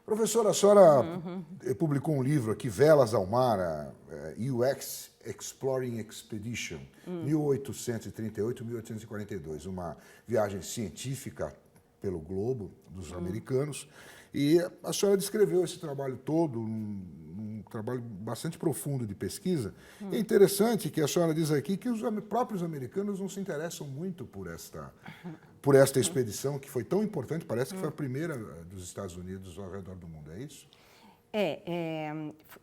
Professora, a senhora publicou um livro aqui, Velas ao Mar, UX Exploring Expedition, 1838-1842, uma viagem científica pelo globo dos americanos. E a senhora descreveu esse trabalho todo, um trabalho bastante profundo de pesquisa. É interessante que a senhora diz aqui que os próprios americanos não se interessam muito por esta expedição, que foi tão importante, parece que foi a primeira dos Estados Unidos ao redor do mundo, é isso?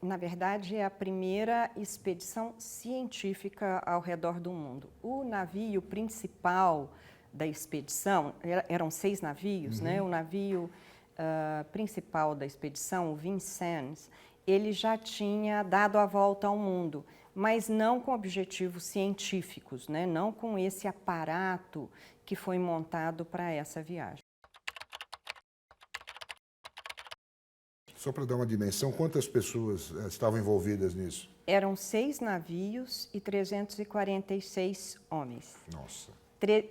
Na verdade, é a primeira expedição científica ao redor do mundo. O navio principal da expedição, eram 6 navios, né? O navio principal da expedição, o Vincennes, ele já tinha dado a volta ao mundo, mas não com objetivos científicos, né? Não com esse aparato que foi montado para essa viagem. Só para dar uma dimensão, quantas pessoas estavam envolvidas nisso? Eram 6 navios e 346 homens. Nossa.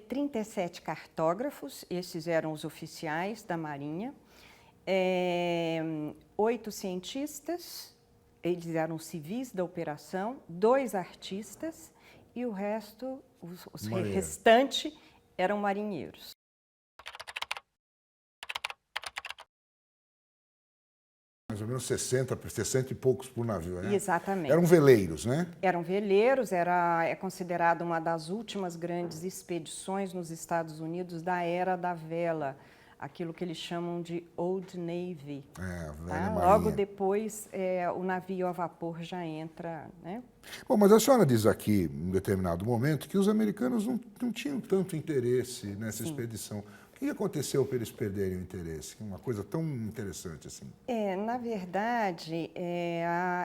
37 cartógrafos, esses eram os oficiais da Marinha, 8 cientistas, eles eram civis da operação, 2 artistas e o resto, os restante, eram marinheiros. Mais ou menos 60 e poucos por navio, né? Exatamente. Eram veleiros, né? Eram veleiros, é considerado uma das últimas grandes expedições nos Estados Unidos da Era da Vela, aquilo que eles chamam de Old Navy. A velha marinha. Logo depois, o navio a vapor já entra, né? Bom, mas a senhora diz aqui, em um determinado momento, que os americanos não tinham tanto interesse nessa expedição. O que aconteceu para eles perderem o interesse? Uma coisa tão interessante assim. Na verdade,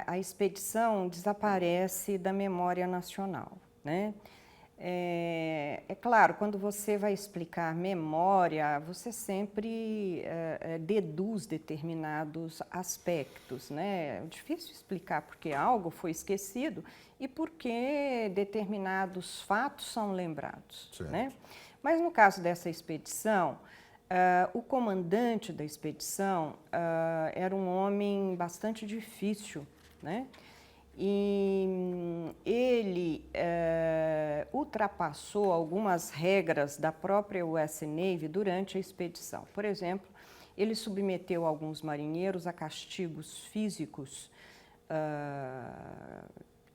a expedição desaparece da memória nacional, né? É claro, quando você vai explicar memória, você sempre deduz determinados aspectos, né? É difícil explicar porque algo foi esquecido e porque determinados fatos são lembrados, né? Mas no caso dessa expedição, o comandante da expedição era um homem bastante difícil, né? E ele ultrapassou algumas regras da própria US Navy durante a expedição. Por exemplo, ele submeteu alguns marinheiros a castigos físicos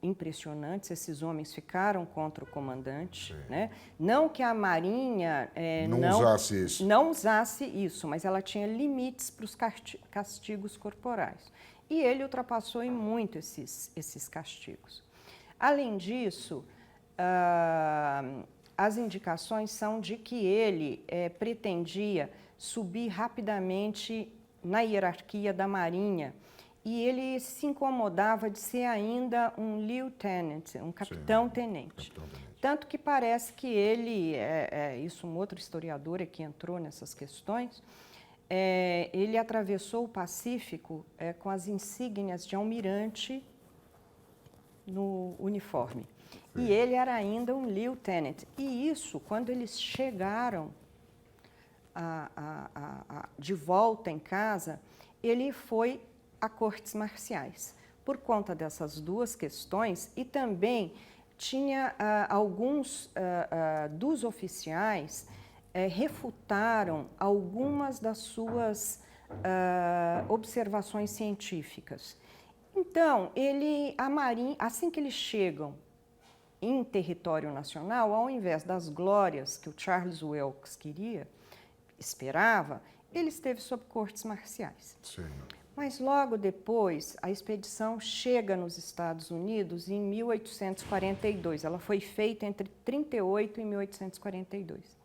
impressionantes. Esses homens ficaram contra o comandante, né? Não que a Marinha não usasse isso, mas ela tinha limites para os castigos corporais. E ele ultrapassou em muito esses castigos. Além disso, as indicações são de que ele pretendia subir rapidamente na hierarquia da Marinha e ele se incomodava de ser ainda um lieutenant, um capitão-tenente. Tanto que parece que ele, isso um outro historiador que entrou nessas questões, ele atravessou o Pacífico com as insígnias de almirante no uniforme. E ele era ainda um lieutenant. E isso, quando eles chegaram de volta em casa, ele foi a cortes marciais. Por conta dessas duas questões, e também tinha alguns dos oficiais refutaram algumas das suas observações científicas. Então, a Marinha, assim que eles chegam em território nacional, ao invés das glórias que o Charles Wilkes esperava, ele esteve sob cortes marciais. Sim. Mas logo depois, a expedição chega nos Estados Unidos em 1842. Ela foi feita entre 1838 e 1842.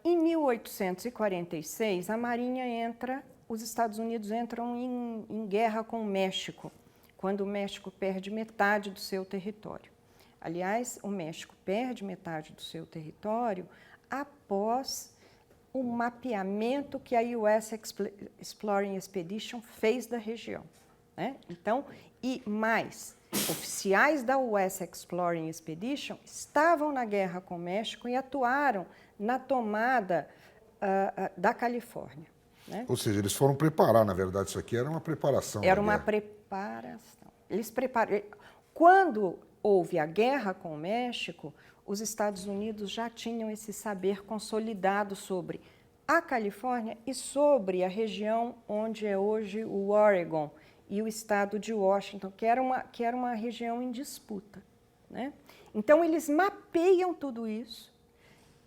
Em 1846, a Marinha os Estados Unidos entram em guerra com o México, quando o México perde metade do seu território. Aliás, o México perde metade do seu território após o mapeamento que a US Exploring Expedition fez da região, né? Então, e mais, oficiais da US Exploring Expedition estavam na guerra com o México e atuaram na tomada da Califórnia. né? Ou seja, eles foram preparar, na verdade, isso aqui era uma preparação. Era da uma guerra. preparação. Eles prepararam. Quando houve a guerra com o México, os Estados Unidos já tinham esse saber consolidado sobre a Califórnia e sobre a região onde é hoje o Oregon e o estado de Washington, que era uma região em disputa, né? Então, eles mapeiam tudo isso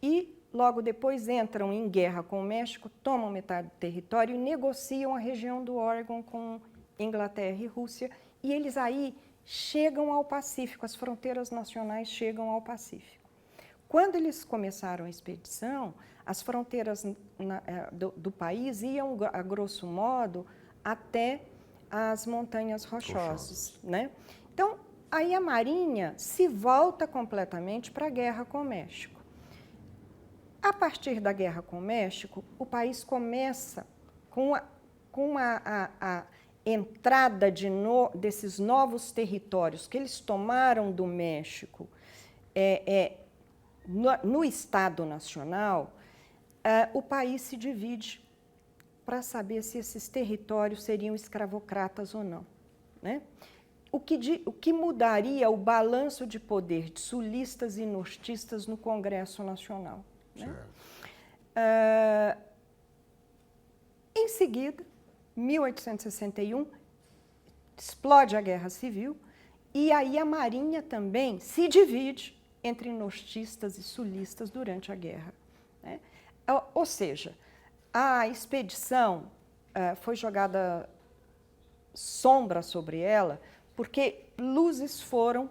e, logo depois, entram em guerra com o México, tomam metade do território e negociam a região do Oregon com Inglaterra e Rússia, e eles aí chegam ao Pacífico, as fronteiras nacionais chegam ao Pacífico. Quando eles começaram a expedição, as fronteiras do país iam, a grosso modo, até as Montanhas Rochosas, né? Então, aí a Marinha se volta completamente para a guerra com o México. A partir da guerra com o México, o país começa com a entrada desses novos territórios que eles tomaram do México no Estado Nacional. O país se divide para saber se esses territórios seriam escravocratas ou não, né? O que mudaria o balanço de poder de sulistas e nortistas no Congresso Nacional, né? Em seguida, 1861, explode a Guerra Civil e aí a Marinha também se divide entre nortistas e sulistas durante a guerra, né? Ou seja, a expedição foi jogada sombra sobre ela porque luzes foram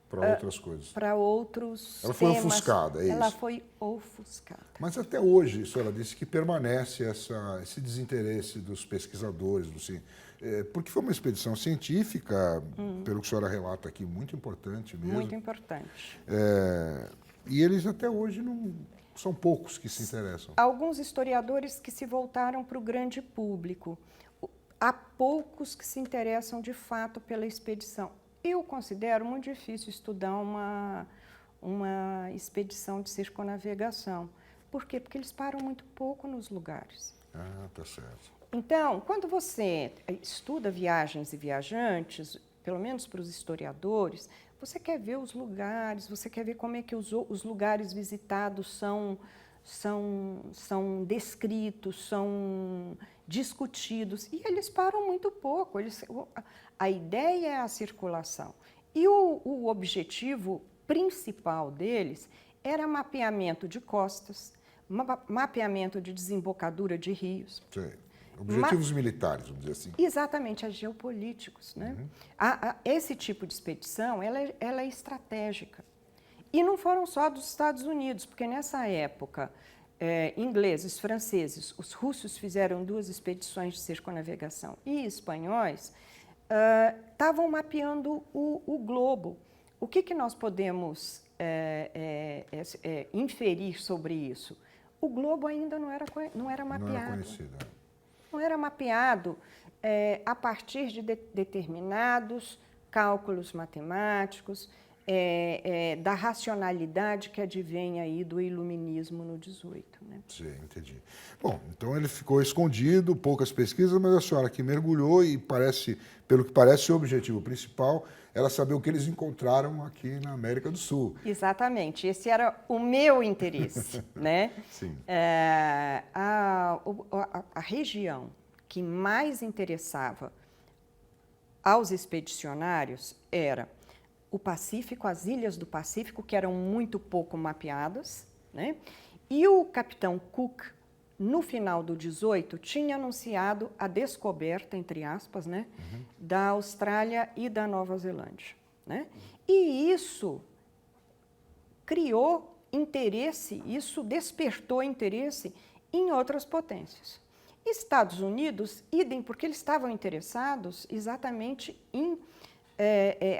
para outras coisas. Para outros Ela foi temas. ofuscada, é isso? Ela foi ofuscada. Mas até hoje, a senhora disse que permanece esse desinteresse dos pesquisadores, porque foi uma expedição científica, pelo que a senhora relata aqui, muito importante mesmo. Muito importante. E eles até hoje não são poucos que se interessam. Alguns historiadores que se voltaram para o grande público. Há poucos que se interessam de fato pela expedição. Eu considero muito difícil estudar uma expedição de circunnavegação. Por quê? Porque eles param muito pouco nos lugares. Ah, tá certo. Então, quando você estuda viagens e viajantes, pelo menos para os historiadores, você quer ver os lugares, você quer ver como é que os lugares visitados são descritos, são discutidos, e eles param muito pouco. A ideia é a circulação. E o objetivo principal deles era mapeamento de costas, mapeamento de desembocadura de rios. Sim. Objetivos militares, vamos dizer assim. Exatamente, geopolíticos, né? Esse tipo de expedição, ela é estratégica. E não foram só dos Estados Unidos, porque nessa época, ingleses, franceses, os russos fizeram 2 expedições de circunnavegação e espanhóis estavam mapeando o globo. O que nós podemos inferir sobre isso? O globo ainda não era mapeado. Não era conhecido. Não era mapeado a partir de determinados cálculos matemáticos, da racionalidade que advém aí do iluminismo no 18. Né? Sim, entendi. Bom, então ele ficou escondido, poucas pesquisas, mas a senhora que mergulhou e pelo que parece, o objetivo principal era saber o que eles encontraram aqui na América do Sul. Exatamente, esse era o meu interesse, né? Sim. A região que mais interessava aos expedicionários era o Pacífico, as ilhas do Pacífico, que eram muito pouco mapeadas, né? E o capitão Cook, no final do 18, tinha anunciado a descoberta, entre aspas, né, da Austrália e da Nova Zelândia, né? E isso criou interesse, isso despertou interesse em outras potências. Estados Unidos, idem, porque eles estavam interessados exatamente em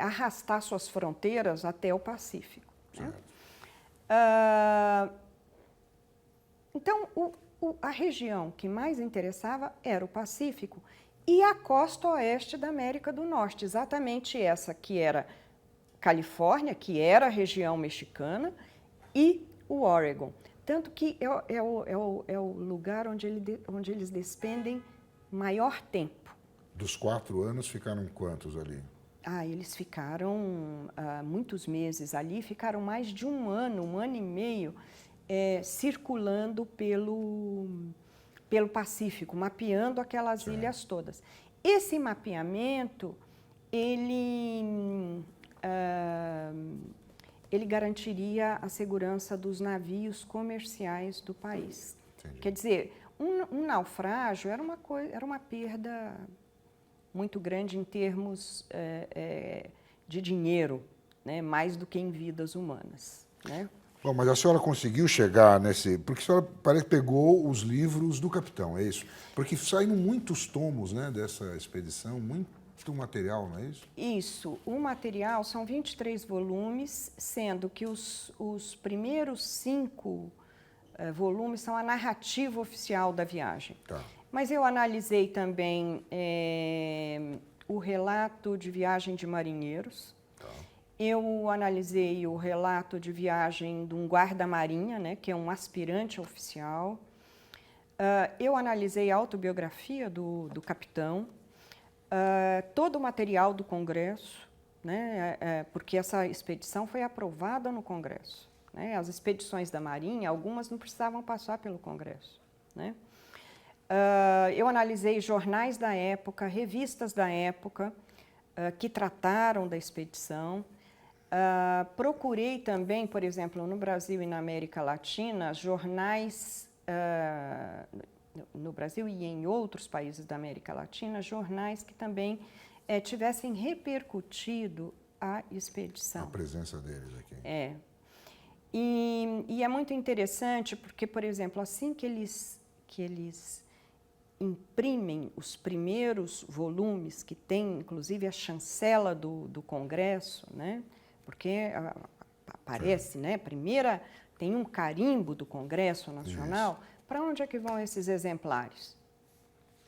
arrastar suas fronteiras até o Pacífico. Né? Então, a região que mais interessava era o Pacífico e a costa oeste da América do Norte, exatamente essa que era Califórnia, que era a região mexicana, e o Oregon. Tanto que é o lugar onde eles despendem maior tempo. Dos 4 anos ficaram quantos ali? Eles ficaram muitos meses ali, ficaram mais de um ano e meio, circulando pelo Pacífico, mapeando aquelas ilhas todas. Esse mapeamento, ele garantiria a segurança dos navios comerciais do país. Entendi. Quer dizer, um naufrágio era uma perda muito grande em termos de dinheiro, né? Mais do que em vidas humanas, né? Bom, mas a senhora conseguiu chegar nesse... Porque a senhora parece que pegou os livros do capitão, é isso? Porque saíram muitos tomos, né, dessa expedição, muito material, não é isso? Isso. O material são 23 volumes, sendo que os primeiros 5 volumes são a narrativa oficial da viagem. Tá. Mas eu analisei também o relato de viagem de marinheiros. Tá. Eu analisei o relato de viagem de um guarda-marinha, né, que é um aspirante oficial. Eu analisei a autobiografia do capitão, todo o material do Congresso, né, porque essa expedição foi aprovada no Congresso, né? As expedições da Marinha, algumas não precisavam passar pelo Congresso, né? Eu analisei jornais da época, revistas da época que trataram da expedição. Procurei também, por exemplo, no Brasil e na América Latina, jornais, no Brasil e em outros países da América Latina, jornais que também tivessem repercutido a expedição. A presença deles aqui. E é muito interessante porque, por exemplo, assim que eles imprimem os primeiros volumes, que tem inclusive a chancela do Congresso, né? Porque aparece, né? Primeira, tem um carimbo do Congresso Nacional. Para onde é que vão esses exemplares?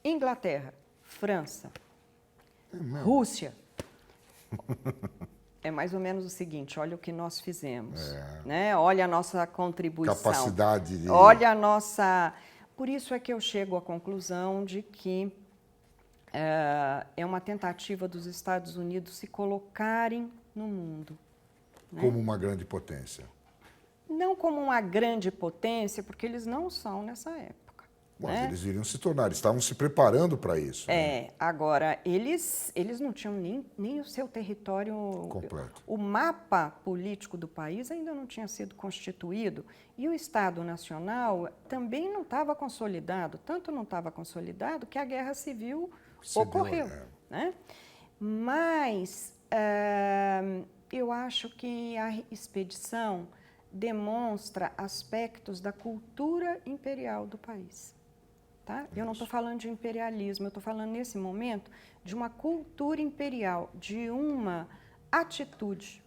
Inglaterra, França, Rússia. É mais ou menos o seguinte, olha o que nós fizemos, né? Olha a nossa contribuição. Capacidade de... Olha a nossa... Por isso é que eu chego à conclusão de que é uma tentativa dos Estados Unidos se colocarem no mundo. Né? Como uma grande potência. Não como uma grande potência, porque eles não são nessa época. Mas né? eles iriam se tornar, eles estavam se preparando para isso. Né? Agora, eles não tinham nem o seu território completo. O mapa político do país ainda não tinha sido constituído e o Estado Nacional também não estava consolidado. Tanto não estava consolidado que a Guerra Civil ocorreu. Né? Mas eu acho que a expedição demonstra aspectos da cultura imperial do país. Tá? Eu não estou falando de imperialismo, eu estou falando nesse momento de uma cultura imperial, de uma atitude,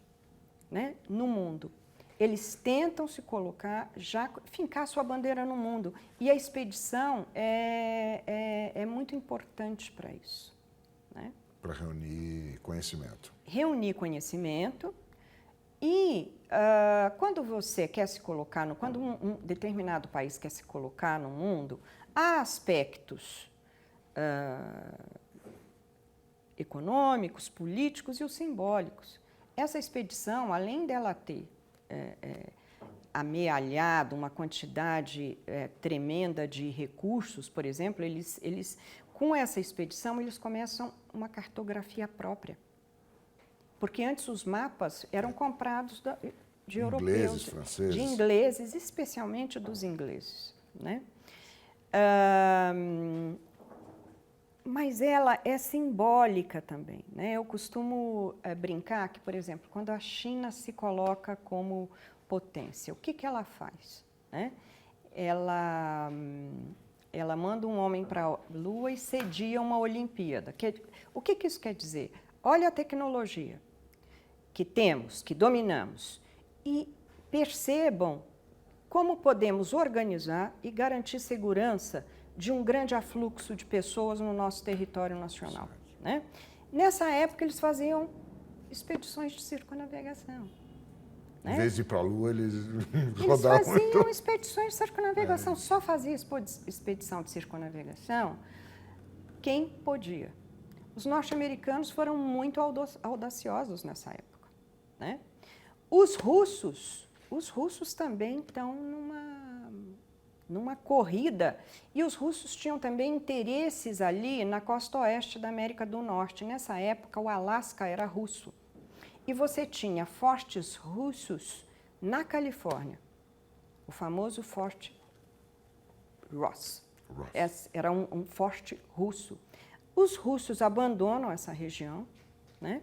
né, no mundo. Eles tentam se colocar, já fincar sua bandeira no mundo. E a expedição é muito importante para isso. Né? Para reunir conhecimento. Reunir conhecimento. E quando você quer se colocar, quando um determinado país quer se colocar no mundo, há aspectos econômicos, políticos e os simbólicos. Essa expedição, além dela ter amealhado uma quantidade tremenda de recursos, por exemplo, eles com essa expedição, eles começam uma cartografia própria. Porque antes os mapas eram comprados de europeus, franceses. de ingleses, especialmente dos ingleses. Né? Mas ela é simbólica também. Né? Eu costumo brincar que, por exemplo, quando a China se coloca como potência, o que ela faz? Né? Ela manda um homem para a Lua e cedia uma Olimpíada. O que isso quer dizer? Olha a tecnologia que temos, que dominamos, e percebam como podemos organizar e garantir segurança de um grande afluxo de pessoas no nosso território nacional. Né? Nessa época, eles faziam expedições de circunnavegação. Em vez de ir para a Lua, eles Eles rodavam. faziam expedições de circunnavegação, só fazia expedição de circunnavegação quem podia. Os norte-americanos foram muito audaciosos nessa época, né? Os russos também estão numa corrida, e os russos tinham também interesses ali na costa oeste da América do Norte. Nessa época, o Alasca era russo. E você tinha fortes russos na Califórnia, o famoso Forte Ross. Era um forte russo. Os russos abandonam essa região, né?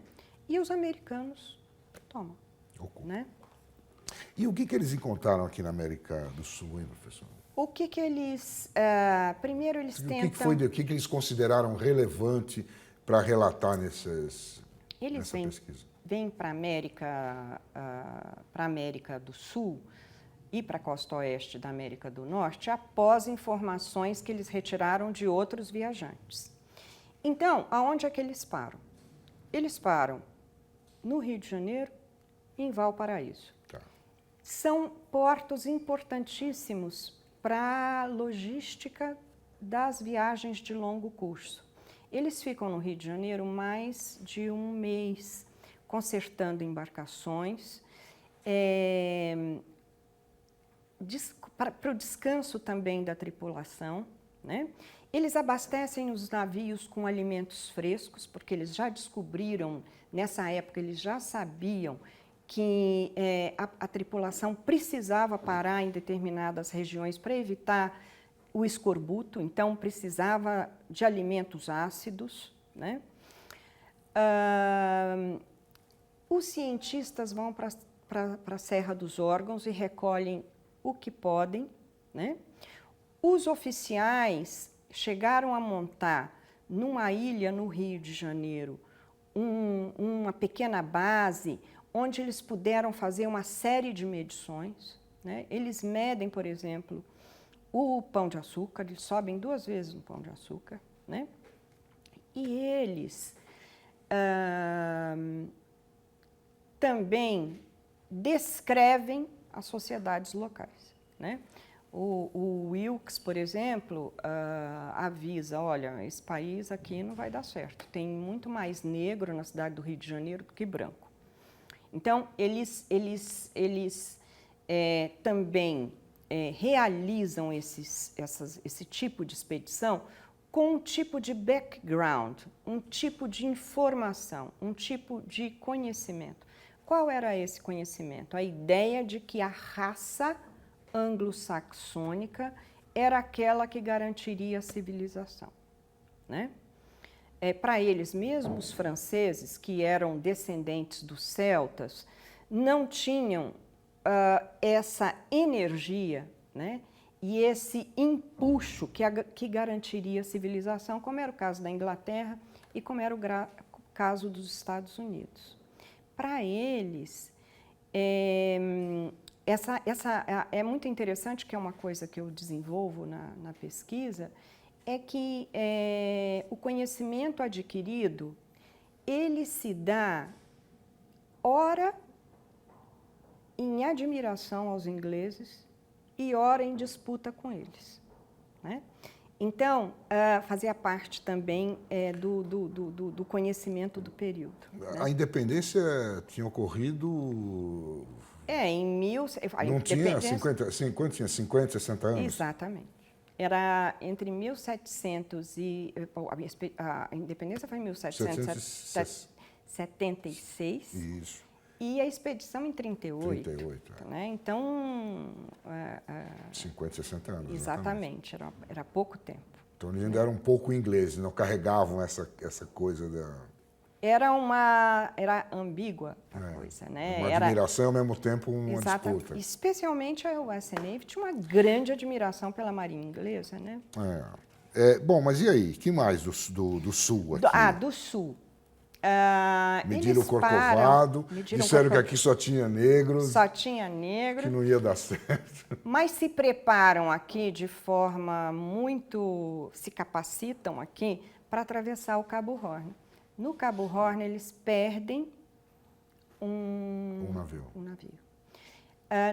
E os americanos tomam. Né? E o que eles encontraram aqui na América do Sul, hein, professor? O que eles... primeiro eles tentam... O que eles consideraram relevante para relatar nessa pesquisa? Vêm para a América do Sul e para a costa oeste da América do Norte após informações que eles retiraram de outros viajantes. Então, aonde é que eles param? Eles param no Rio de Janeiro e em Valparaíso. Tá. São portos importantíssimos para a logística das viagens de longo curso. Eles ficam no Rio de Janeiro mais de um mês, consertando embarcações, para o descanso também da tripulação, né? Eles abastecem os navios com alimentos frescos, porque eles já descobriram, nessa época eles já sabiam que a tripulação precisava parar em determinadas regiões para evitar o escorbuto, então precisava de alimentos ácidos, né? Os cientistas vão para a Serra dos Órgãos e recolhem o que podem, né? Os oficiais chegaram a montar numa ilha no Rio de Janeiro uma pequena base onde eles puderam fazer uma série de medições, né? Eles medem, por exemplo, o pão de açúcar, eles sobem 2 vezes no pão de açúcar, né? E eles também descrevem as sociedades locais, né? O Wilkes, por exemplo, avisa, olha, esse país aqui não vai dar certo, tem muito mais negro na cidade do Rio de Janeiro do que branco. Então, eles também realizam esse tipo de expedição com um tipo de background, um tipo de informação, um tipo de conhecimento. Qual era esse conhecimento? A ideia de que a raça anglo-saxônica era aquela que garantiria a civilização, né? Para eles mesmos, os franceses, que eram descendentes dos celtas, não tinham essa energia, né? E esse empuxo que garantiria a civilização, como era o caso da Inglaterra e como era o caso dos Estados Unidos. Para eles, é muito interessante, que é uma coisa que eu desenvolvo na pesquisa, é que o conhecimento adquirido, ele se dá, ora, em admiração aos ingleses e ora em disputa com eles, né? Então, fazia parte também do conhecimento do período. Né? A independência tinha ocorrido... Não tinha 50, 60 anos? Exatamente. Era entre 1700 e... A independência foi em 1776. Isso. E a expedição em 38. 38, né? Então... 50, 60 anos. Exatamente, era pouco tempo. Então eles ainda eram um pouco ingleses, não carregavam essa coisa da... Era ambígua a coisa, né? Uma admiração e ao mesmo tempo uma disputa. Especialmente a US Navy tinha uma grande admiração pela marinha inglesa, né? Bom, mas e aí? Que mais do Sul aqui? Do Sul. Mediram o Corcovado, disseram que aqui só tinha negros. Só tinha negro. Que não ia dar certo. Mas se preparam aqui de forma muito... se capacitam aqui para atravessar o Cabo Horn. No Cabo Horn, eles perdem um navio.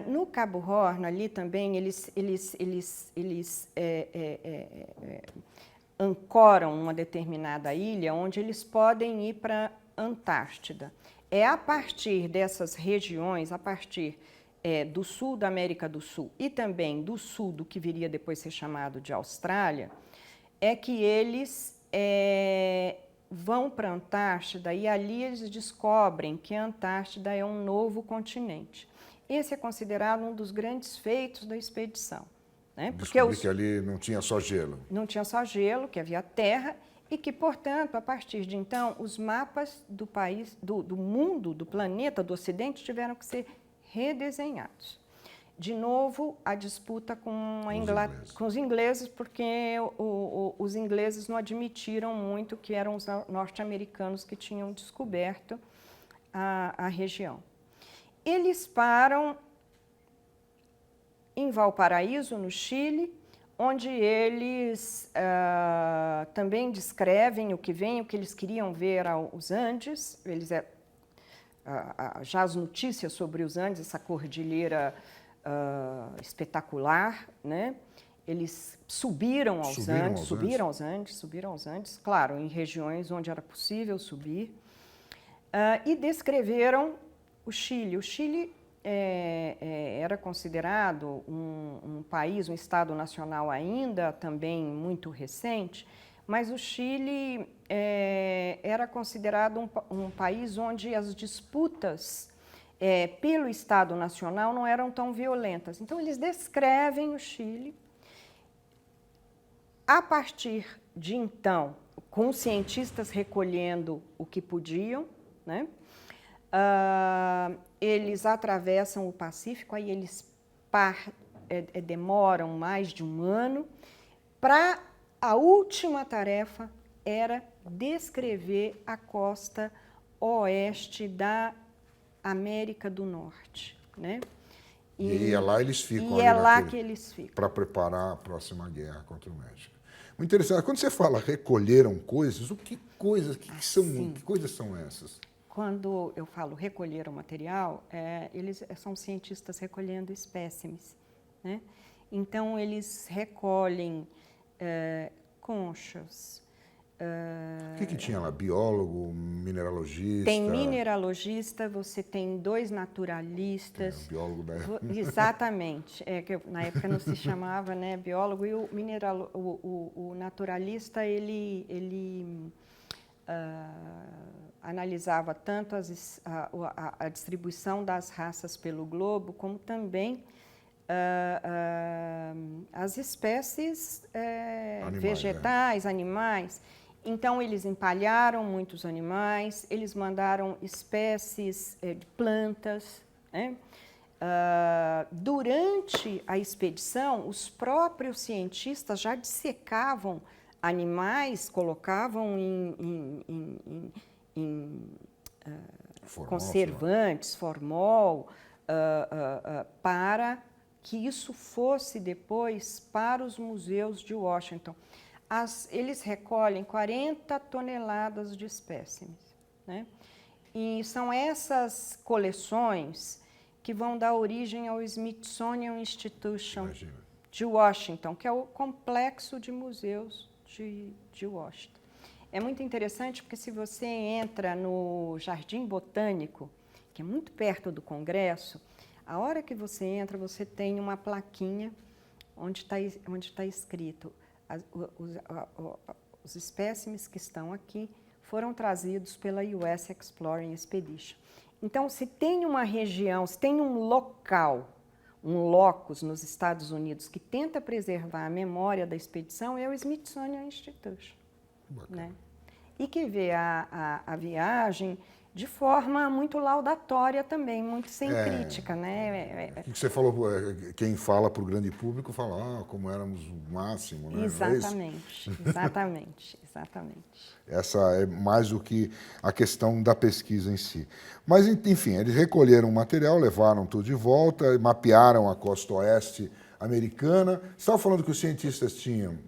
No Cabo Horn, ali também, eles ancoram uma determinada ilha onde eles podem ir para a Antártida. É a partir dessas regiões, a partir do sul da América do Sul e também do sul do que viria depois ser chamado de Austrália, é que eles vão para a Antártida e ali eles descobrem que a Antártida é um novo continente. Esse é considerado um dos grandes feitos da expedição. Né? Porque que ali não tinha só gelo. Não tinha só gelo, que havia terra, e que, portanto, a partir de então, os mapas do país, do mundo, do planeta, do Ocidente, tiveram que ser redesenhados. De novo, a disputa com os ingleses, porque os ingleses não admitiram muito que eram os norte-americanos que tinham descoberto a região. Eles param em Valparaíso, no Chile, onde eles também descrevem o que vem, o que eles queriam ver aos Andes. Já as notícias sobre os Andes, essa cordilheira espetacular, né? Eles subiram aos Andes, claro, em regiões onde era possível subir, e descreveram o Chile. O Chile era considerado um país, um Estado nacional ainda também muito recente, mas o Chile era considerado um país onde as disputas pelo Estado nacional não eram tão violentas. Então, eles descrevem o Chile. A partir de então, com cientistas recolhendo o que podiam, né? Eles atravessam o Pacífico, aí eles demoram mais de um ano. A última tarefa era descrever a costa oeste da América do Norte, né? E é lá eles ficam. E é lá que eles ficam. Para preparar a próxima guerra contra o México. Muito interessante. Quando você fala recolheram coisas, que coisas são essas? Quando eu falo recolher o material, eles são cientistas recolhendo espécimes, né? Então, eles recolhem conchas. O que tinha lá? Biólogo, mineralogista? Tem mineralogista, você tem 2 naturalistas. Biólogo da época. Exatamente. Que na época não se chamava, né, biólogo. E o naturalista, ele analisava tanto a distribuição das raças pelo globo, como também as espécies vegetais, animais. Então, eles empalharam muitos animais, eles mandaram espécies de plantas, né? Durante a expedição, os próprios cientistas já dissecavam animais, colocavam em conservantes, formol, para que isso fosse depois para os museus de Washington. Eles recolhem 40 toneladas de espécimes, né? E são essas coleções que vão dar origem ao Smithsonian Institution de Washington, que é o complexo de museus de Washington. É muito interessante porque se você entra no Jardim Botânico, que é muito perto do Congresso, a hora que você entra, você tem uma plaquinha onde está escrito os espécimes que estão aqui foram trazidos pela US Exploring Expedition. Então, se tem uma região, se tem um local, um locus nos Estados Unidos que tenta preservar a memória da expedição, é o Smithsonian Institution, né? E que vê a viagem de forma muito laudatória também, muito sem crítica, né? O que você falou, quem fala para o grande público fala, como éramos o máximo, né? Exatamente, exatamente. Essa é mais do que a questão da pesquisa em si. Mas, enfim, eles recolheram o material, levaram tudo de volta, mapearam a costa oeste americana. Você estava falando que os cientistas tinham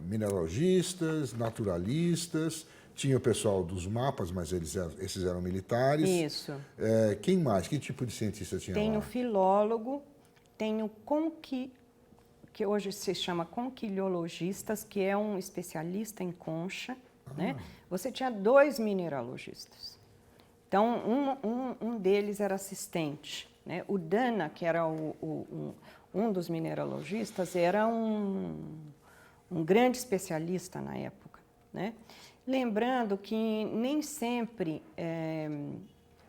mineralogistas, naturalistas, Tinha o pessoal dos mapas, mas esses eram militares. Isso. Quem mais? Que tipo de cientista tinha Tem lá? o filólogo, tem o que hoje se chama conquilhologistas, que é um especialista em concha, né? Você tinha 2 mineralogistas. Então, um deles era assistente, né? O Dana, que era um dos mineralogistas, era um grande especialista na época, né? Lembrando que nem sempre,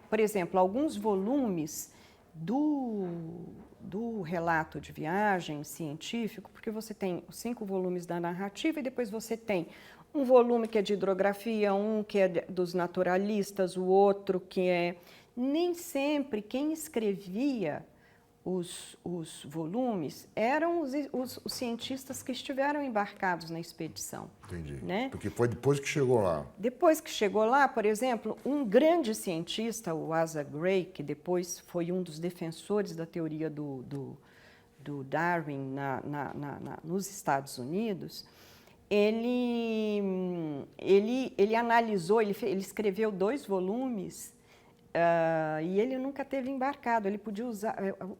por exemplo, alguns volumes do relato de viagem científico, porque você tem os 5 volumes da narrativa e depois você tem um volume que é de hidrografia, um que é dos naturalistas, o outro que é... Nem sempre quem escrevia os volumes eram os cientistas que estiveram embarcados na expedição. Entendi. Né? Porque foi depois que chegou lá. Depois que chegou lá, por exemplo, um grande cientista, o Asa Gray, que depois foi um dos defensores da teoria do Darwin nos Estados Unidos, ele analisou, ele escreveu 2 volumes e ele nunca teve embarcado, ele podia usar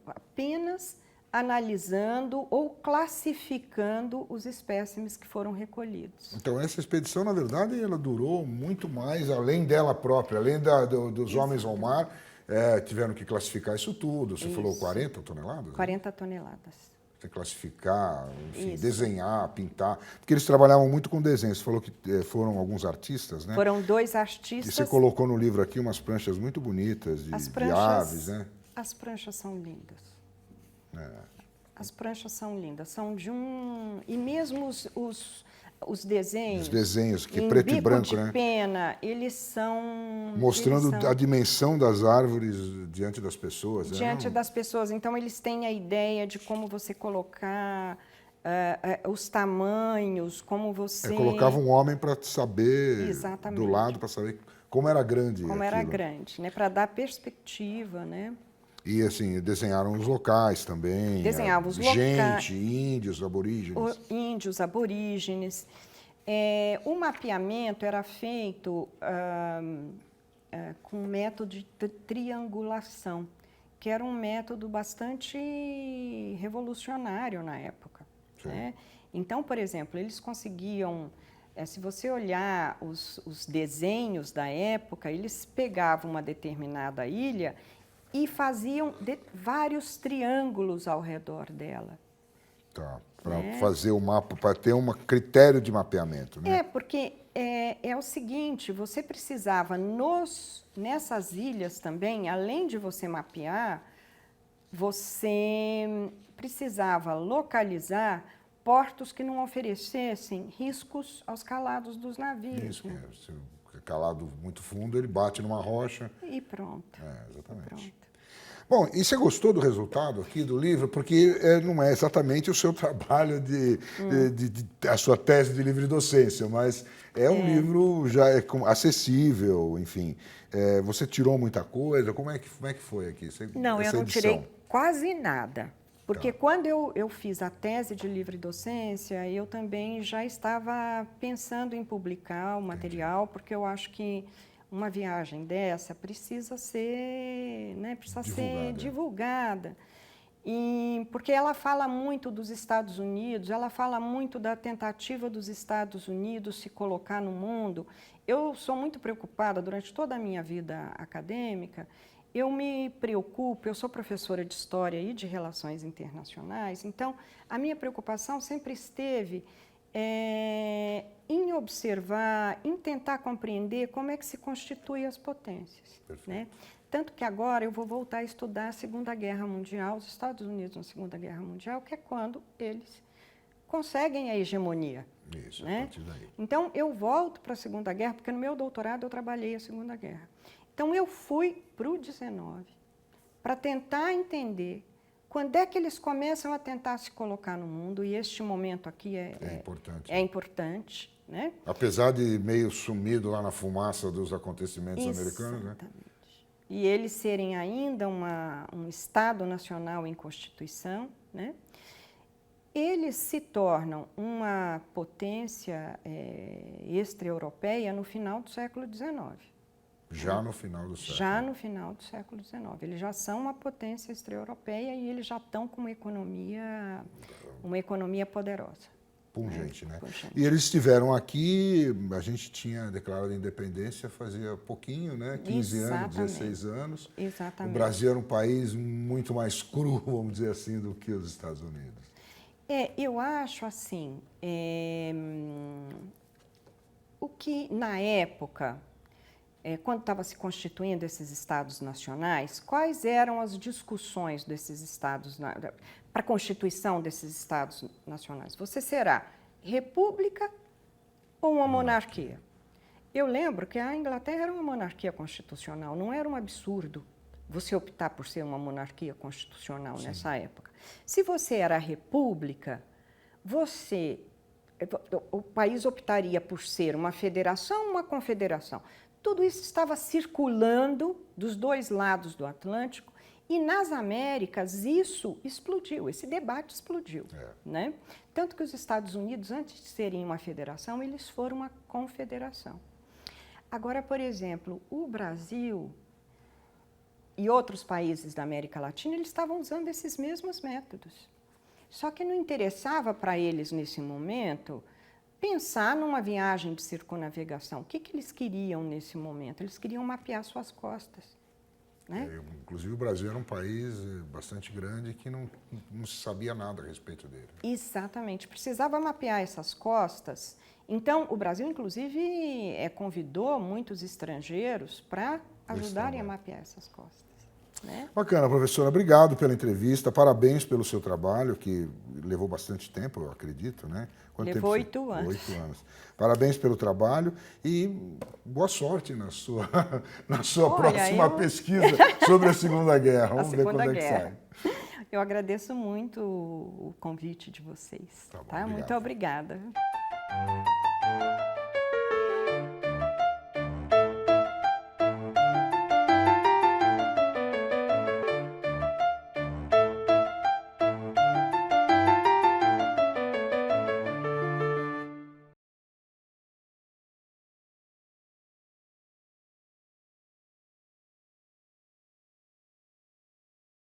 apenas analisando ou classificando os espécimes que foram recolhidos. Então, essa expedição, na verdade, ela durou muito mais, além dela própria, além dos homens ao mar, tiveram que classificar isso tudo. Você falou 40 toneladas? 40 toneladas. Você classificar, enfim, Isso. desenhar, pintar. Porque eles trabalhavam muito com desenho. Você falou que foram alguns artistas, né? Foram 2 E artistas. você colocou no livro aqui umas pranchas muito bonitas de aves, né? As pranchas são lindas. As pranchas são lindas. São de um... E mesmo os desenhos... Os desenhos, que em preto e bico branco, de né? pena, eles são... Mostrando eles são a dimensão das árvores diante das pessoas. diante das pessoas. Então, eles têm a ideia de como você colocar os tamanhos, como você... Colocava um homem para saber, Exatamente. do lado, para saber como era grande Como aquilo. era grande, né? Para dar perspectiva, né? E, assim, desenharam os locais também. Desenhavam os gente, índios, aborígenes. Índios, aborígenes. O mapeamento era feito com método de triangulação, que era um método bastante revolucionário na época. Né? Então, por exemplo, eles conseguiam... se você olhar os desenhos da época, eles pegavam uma determinada ilha e faziam vários triângulos ao redor dela. Tá, para fazer o mapa, para ter um critério de mapeamento, né? Porque é o seguinte, você precisava, nessas ilhas também, além de você mapear, você precisava localizar portos que não oferecessem riscos aos calados dos navios. Isso, se o calado muito fundo, ele bate numa rocha. E pronto. Exatamente. Pronto. Bom, e você gostou do resultado aqui do livro? Porque não é exatamente o seu trabalho a sua tese de livre-docência, mas é um livro já acessível, enfim. Você tirou muita coisa? Como é que foi aqui? Não, eu não tirei quase nada. Porque Tá. quando eu fiz a tese de livre-docência, eu também já estava pensando em publicar o material, porque eu acho que uma viagem dessa precisa ser, né, divulgada. E porque ela fala muito dos Estados Unidos, ela fala muito da tentativa dos Estados Unidos se colocar no mundo. Eu sou muito preocupada durante toda a minha vida acadêmica. Eu me preocupo, eu sou professora de História e de Relações Internacionais, então a minha preocupação sempre esteve em observar, em tentar compreender como é que se constituem as potências. Né? Tanto que agora eu vou voltar a estudar a Segunda Guerra Mundial, os Estados Unidos na Segunda Guerra Mundial, que é quando eles conseguem a hegemonia. Isso, né? a partir daí. Então eu volto para a Segunda Guerra, porque no meu doutorado eu trabalhei a Segunda Guerra. Então, eu fui para o 19 para tentar entender quando é que eles começam a tentar se colocar no mundo, e este momento aqui é importante. Né? Apesar de meio sumido lá na fumaça dos acontecimentos americanos, né? E eles serem ainda um Estado nacional em Constituição, né? eles se tornam uma potência extra-europeia no final do século XIX. Já no final do século. Já no final do século XIX. Eles já são uma potência extra-europeia e eles já estão com uma economia poderosa. Pungente, né? Pungente. E eles estiveram aqui, a gente tinha declarado a independência fazia pouquinho, né? 15 anos, 16 anos. Exatamente. O Brasil era um país muito mais cru, vamos dizer assim, do que os Estados Unidos. Eu acho assim, o que na época, quando estava se constituindo esses estados nacionais, quais eram as discussões desses estados, para a constituição desses estados nacionais? Você será república ou uma monarquia? Eu lembro que a Inglaterra era uma monarquia constitucional, não era um absurdo você optar por ser uma monarquia constitucional nessa época. Se você era república, o país optaria por ser uma federação ou uma confederação. Tudo isso estava circulando dos dois lados do Atlântico e nas Américas isso explodiu, esse debate explodiu. Né? Tanto que os Estados Unidos, antes de serem uma federação, eles foram uma confederação. Agora, por exemplo, o Brasil e outros países da América Latina, eles estavam usando esses mesmos métodos. Só que não interessava para eles, nesse momento, pensar numa viagem de circunnavegação. O que eles queriam nesse momento? Eles queriam mapear suas costas. Né? Inclusive, o Brasil era um país bastante grande que não se sabia nada a respeito dele. Exatamente. Precisava mapear essas costas. Então, o Brasil, inclusive, convidou muitos estrangeiros para ajudarem a mapear essas costas. Né? Bacana, professora. Obrigado pela entrevista. Parabéns pelo seu trabalho, que levou bastante tempo, eu acredito, né? Levou 8 anos. 8 anos. Parabéns pelo trabalho e boa sorte na sua próxima pesquisa sobre a Segunda Guerra. Vamos ver quando é que sai. Eu agradeço muito o convite de vocês. Tá bom, Muito obrigada.